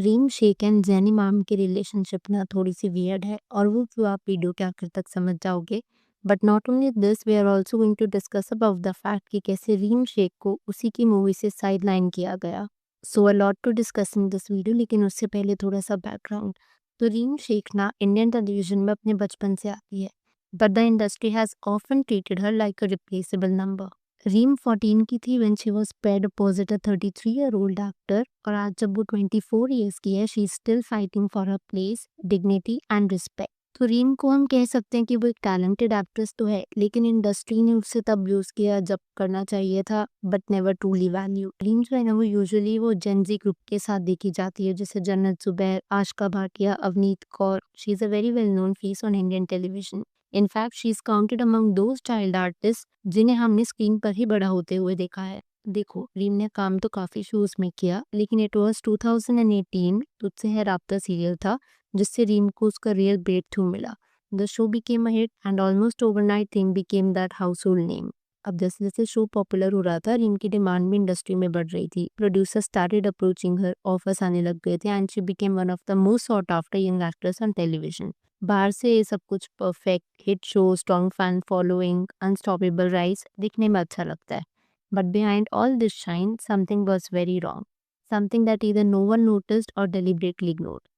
रीम Sheikh and जैनी माम की relationship ना थोड़ी सी वियर्ड है और वो क्यों आप वीडियो के आखिर तक समझ जाओगे। But not only this, we are also going to discuss about the fact कि कैसे रीम शेख को उसी की मूवी से साइड लाइन किया गया। So a lot to discuss in this video, लेकिन उससे पहले थोड़ा सा बैकग्राउंड। तो रीम शेख ना इंडियन टेलीविजन में अपने बचपन से आती है, but the industry has often treated her like a replaceable number. Reem 14 की थी when she was paired opposite a 33-year-old actor, और आज जब वो 24 ईयर्स की है, she is still fighting for her place, dignity and respect. तो रीम को हम कह सकते हैं कि वो एक टैलेंटेड एक्ट्रेस तो है, लेकिन इंडस्ट्री ने उससे तब यूज किया जब करना चाहिए था, बट नेवर ट्रूली वैल्यू। रीम जो है ना, वो यूजुअली वो जेनजी ग्रुप के साथ देखी जाती है, जैसे जन्नत जुबैर, आशका Bhatia, Avneet Kaur. She is a very well known face on Indian television. In fact, she is counted among those child artists जिन्हें हमने स्क्रीन पर ही बड़ा होते हुए देखा है। देखो, रीम ने काम तो काफ़ी शोज़ में किया, लेकिन इट वाज 2018 तुझसे है राब्ता सीरियल था, जिससे रीम को उसका रियल ब्रेक थ्रू मिला। The show became a hit and almost overnight Reem became that household name. अब जैसे जैसे शो पॉपुलर हो रहा था, रीम की डिमांड भी इंडस्ट्री में बढ़ रही थी। Producer started approaching her, offers आने लग गए थे, and she became one of the most sought after young actress on television. बाहर से ये सब कुछ perfect, hit show, strong fan following, unstoppable rise दिखने में अच्छा लगता है, but behind all this shine something was very wrong, something that either no one noticed और डेलिबरेटली इग्नोर्ड।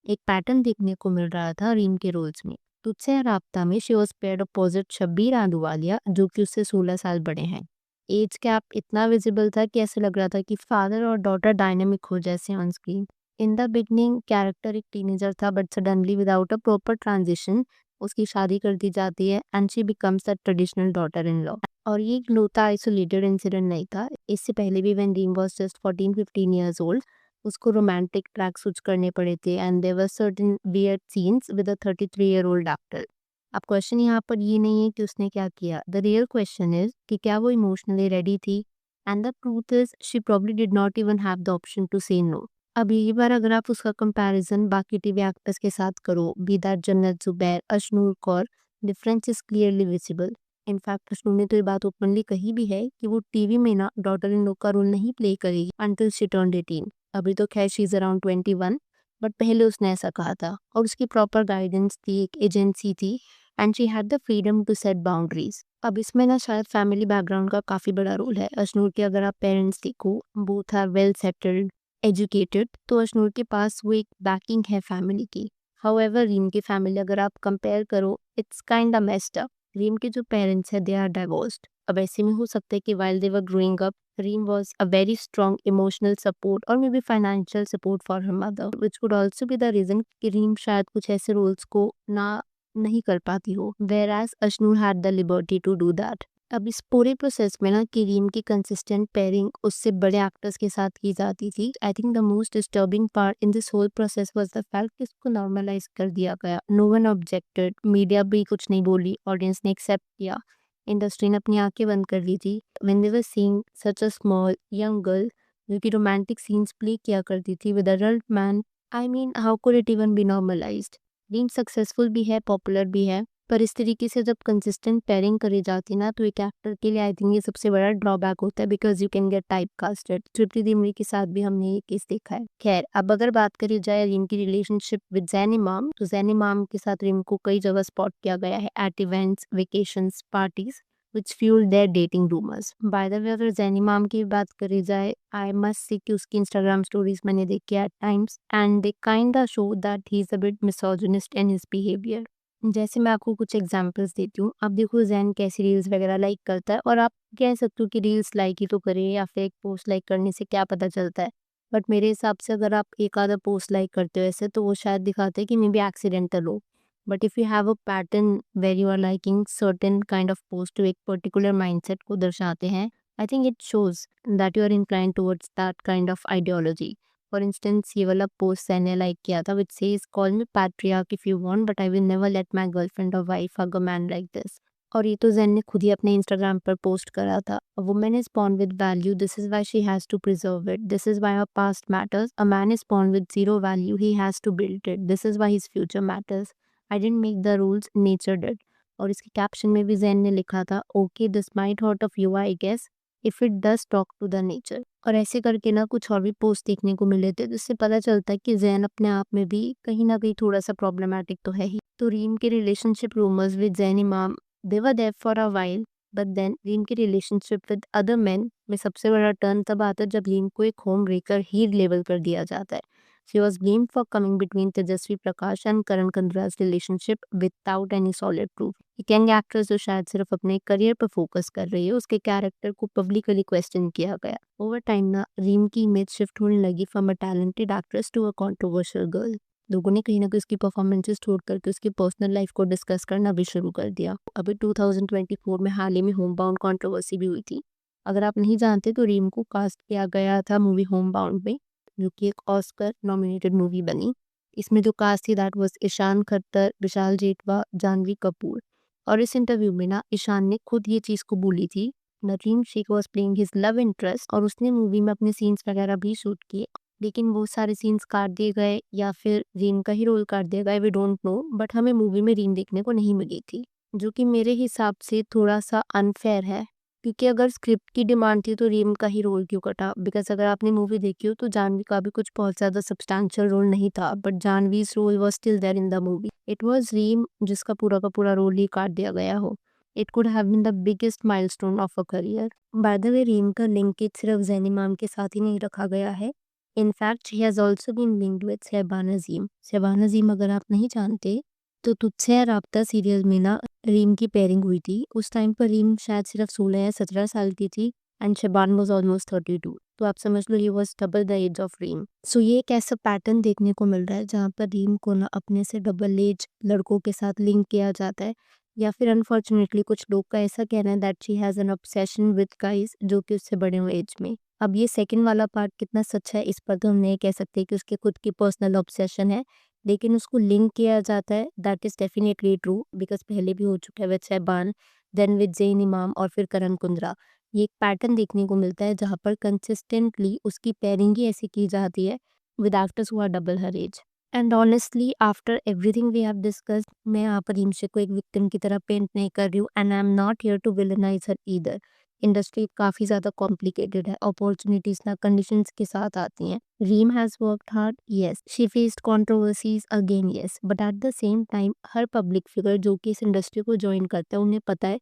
एक पैटर्न देखने को मिल रहा था रीम के रोल्स में। तुझसे है राब्ता में she was paired opposite Shabbir Ahluwalia, जो कि उससे 16 साल बड़े हैं। एज गैप इतना विजिबल था कि ऐसे लग रहा था कि फादर और डॉटर डायनेमिक हो जैसे on screen. In the beginning character एक टीनेजर था, but suddenly without a proper transition उसकी शादी कर दी जाती है and she becomes the traditional daughter in law. और ये इकलौता आइसोलेटेड इंसिडेंट नहीं था। इससे पहले भी when Reem was just 14-15 years old, उसको रोमांटिक ट्रैक स्विच करने पड़े थे, and there were certain weird scenes with a 33-year-old actor. अब क्वेश्चन यहाँ पर ये नहीं है कि उसने क्या किया, द रियल क्वेश्चन इज कि क्या वो इमोशनली रेडी थी, and the truth is she probably did not even have the option to say no. अब यही बार अगर आप उसका कंपैरिजन बाकी टीवी एक्टर्स के साथ करो, बी दैट जन्नत Zubair, Ashnoor Kaur, difference is clearly visible. In fact Ashnoor ने तो ये बात ओपनली कही भी है कि वो टीवी में ना डॉटर इन लॉ का रोल नहीं प्ले करेगी अंटिल शी टर्न्ड 18। अभी तो खैर शी इज अराउंड 21, बट पहले उसने ऐसा कहा था, और उसकी प्रॉपर गाइडेंस थी, एक एजेंसी थी, and she had the freedom to set boundaries. अब इसमें ना शायद फैमिली बैकग्राउंड का काफ़ी बड़ा रोल है। अशनूर के अगर आप पेरेंट्स देखो, both are well settled, educated, तो अशनूर के पास वो एक बैकिंग है फैमिली की। हाउएवर रीम की फैमिली अगर आप कंपेयर करो, it's kind of messed up. Reem के जो पेरेंट्स हैं, दे आर डाइवोर्स्ड। अब ऐसे में हो सकता है कि while they were growing up, Reem was a very strong emotional support or maybe financial support for her mother, which could also be the reason कि Reem शायद कुछ ऐसे रोल्स को ना नहीं कर पाती हो, whereas Ashnur had the liberty to do that. अब इस पूरे प्रोसेस में ना कि रीम की कंसिस्टेंट पेयरिंग उससे बड़े एक्टर्स के साथ की जाती थी, I think the most disturbing part in this whole process was the fact कि इसको नॉर्मलाइज कर दिया गया। नो वन ऑब्जेक्टेड, मीडिया भी कुछ नहीं बोली, ऑडियंस ने एक्सेप्ट किया, इंडस्ट्री ने अपनी आंखें बंद कर ली थी। When they were seeing such a small young girl जो कि रोमांटिक सीन्स प्ले किया करती थी with adult man, I mean how could it even be normalised. Reem successful भी है, पॉपुलर भी है, पर इस तरीके से जब कंसिस्टेंट पेयरिंग करी जाती ना, तो एक एक्टर के लिए आई थिंक ये सबसे बड़ा ड्रॉबैक होता है, because you can get type casted. Tripti Dimri के साथ भी हमने ये केस देखा है। खैर, अब अगर बात करी जाए रीम की रिलेशनशिप विद जैन इमाम, तो जैन इमाम के साथ रीम को कई जगह स्पॉट किया गया है at events, vacations, parties, which fueled their dating rumors. By the way, अगर जैन इमाम की बात करी जाए, आई मस्ट से कि उसकी इंस्टाग्राम स्टोरीज मैंने देखी at times, and they kind of show that he is a bit misogynist in his behaviour. जैसे मैं आपको कुछ एग्जांपल्स देती हूँ। अब देखो जैन कैसी रील्स वगैरह लाइक करता है, और आप कह सकते हो कि रील्स लाइक ही तो करे, या फिर एक पोस्ट लाइक करने से क्या पता चलता है। बट मेरे हिसाब से अगर आप एक आधा पोस्ट लाइक करते हो ऐसे, तो वो शायद दिखाते हैं कि मे बी एक्सीडेंटल हो। But if you have a pattern where you are liking certain kind of post, जो एक पर्टिकुलर माइंडसेट को दर्शाते हैं, I think it shows that you are inclined towards that kind of ideology. For instance, ये वाला post मैंने like किया था which says call me patriarch if you want, but I will never let my girlfriend or wife hug a man like this. और ये तो जैन ने खुद ही अपने इंस्टाग्राम पर पोस्ट करा था। A woman is born with value, this is why she has to preserve it, this is why her past matters. A man is born with zero value, he has to build it, this is why his future matters. I didn't make the rules, nature did. और इसके caption में भी जैन ने लिखा था, okay this might hurt a few I guess, if it does talk to the nature. और ऐसे करके ना कुछ और भी पोस्ट देखने को मिले थे, जिससे पता चलता है कि जैन अपने आप में भी कहीं ना कहीं थोड़ा सा प्रॉब्लमैटिक तो है ही। तो रीम के relationship rumours with Jain Imam, they were there for a while, but then Reem की रिलेशनशिप विद अदर मैन में सबसे बड़ा टर्न तब आता है जब रीम को एक होम ब्रेकर ही लेबल कर दिया जाता है। She was blamed for coming between Tejasswi Prakash and Karan Kundrra's relationship without any solid proof. एक यंग एक्ट्रेस जो शायद सिर्फ अपने करियर पर फोकस कर रही है, उसके कैरेक्टर को पब्लिकली क्वेश्चन किया गया। ओवर टाइम ना रीम की इमेज शिफ्ट होने लगी from a talented actress to a controversial girl. लोगों ने कहीं ना कहीं उसकी परफॉर्मेंसेस छोड़ करके उसकी पर्सनल लाइफ को डिस्कस करना भी शुरू कर दिया। अभी 2024 में हाल ही में होम बाउंड कंट्रोवर्सी भी हुई थी। अगर आप नहीं जानते तो रीम को कास्ट किया गया था मूवी होम बाउंड में, जो कि एक ऑस्कर नॉमिनेटेड मूवी बनी। इसमें जो कास्ट थी दैट वाज ईशान खट्टर, विशाल जेठवा, जानवी कपूर। और इस इंटरव्यू में ना ईशान ने खुद ये चीज़ को बोली थी, Nadeem Sheikh was playing his love interest, और उसने मूवी में अपने सीन्स वगैरह भी शूट किए। लेकिन वो सारे सीन्स काट दिए गए या फिर रीम का ही रोल काट दिया गया, वी डोंट नो, बट हमें मूवी में रीम देखने को नहीं मिली थी, जो कि मेरे हिसाब से थोड़ा सा अनफेयर है। क्योंकि अगर स्क्रिप्ट की डिमांड थी तो रीम का ही रोल क्यों कटा? बिकॉज अगर आपने मूवी देखी हो तो जानवी का भी कुछ बहुत ज़्यादा सब्सटैंशियल रोल नहीं था, but Janhvi's role was still there in the movie. It was Reem जिसका पूरा का पूरा रोल ही काट दिया गया हो। It could have been the biggest milestone of a career. By the way Reem का लिंकेज सिर्फ जैन इमाम के साथ ही नहीं रखा गया है। In fact she has also been linked with Shaban Azim. Shaban Azim अगर आप नहीं जानते तो तुझसे है राब्ता सीरियल में ना रीम की पेयरिंग हुई थी। उस टाइम पर रीम शायद सिर्फ 16 या 17 साल की थी एंड शबान वाज ऑलमोस्ट 32। तो आप समझ लो he was double the age of Reem. So ये एक ऐसा पैटर्न देखने को मिल रहा है जहाँ पर रीम को ना अपने से डबल एज लड़कों के साथ लिंक किया जाता है, या फिर अनफॉर्चुनेटली कुछ लोग का ऐसा कहना है that she has an obsession with guys जो कि उससे बड़े हुए एज में। अब ये सेकंड वाला पार्ट कितना सच है इस पर तो हम नहीं कह सकते कि उसके खुद की पर्सनल ऑब्सेशन है, लेकिन उसको लिंक किया जाता है, that is definitely true, because पहले भी हो चुका है with Shehbaan, then with Zain Imam और फिर करण कुंद्रा। ये एक पैटर्न देखने को मिलता है जहाँ पर कंसिस्टेंटली उसकी पेयरिंग ही ऐसी की जाती है with actors who are double her age. And honestly after everything we have discussed, मैं यहाँ पर रिमशे को एक विक्टिम की तरह पेंट नहीं कर रही हूँ, and I am not here to villainise her either. Industry काफ़ी ज़्यादा कॉम्प्लिकेटेड है, अपॉर्चुनिटीज़ ना कंडीशंस के साथ आती हैं। Reem has worked hard, yes, she faced controversies again, yes, but at the same time her public figure जो कि इस इंडस्ट्री को ज्वाइन करता है उन्हें पता है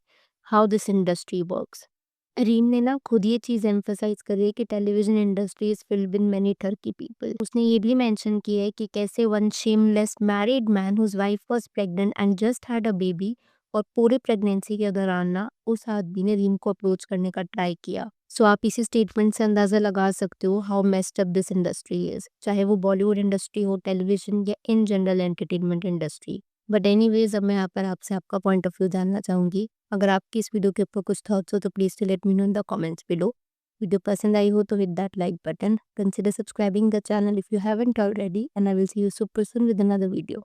how this industry works. Reem ने ना खुद ये चीज़ एम्फसाइज करी है कि television industry is filled with many ठरकी पीपल। उसने ये भी मेंशन किया है कि कैसे one shameless married man whose wife was pregnant and just had a baby, और पूरे प्रेगनेंसी के दौरान ना उस आदमी ने रीम को अप्रोच करने का ट्राई किया। सो आप इसी स्टेटमेंट से अंदाज़ा लगा सकते हो how messed up this industry is, चाहे वो बॉलीवुड इंडस्ट्री हो, टेलीविजन या in general entertainment industry. But anyways अब मैं यहाँ पर आपसे आपका पॉइंट ऑफ व्यू जानना चाहूँगी। अगर आपकी इस वीडियो के ऊपर कुछ थॉट्स हो तो please to let me know in the comments below. Video पसंद आई हो तो hit that like button, consider subscribing the channel if you haven't already, and I will see you super soon with another video.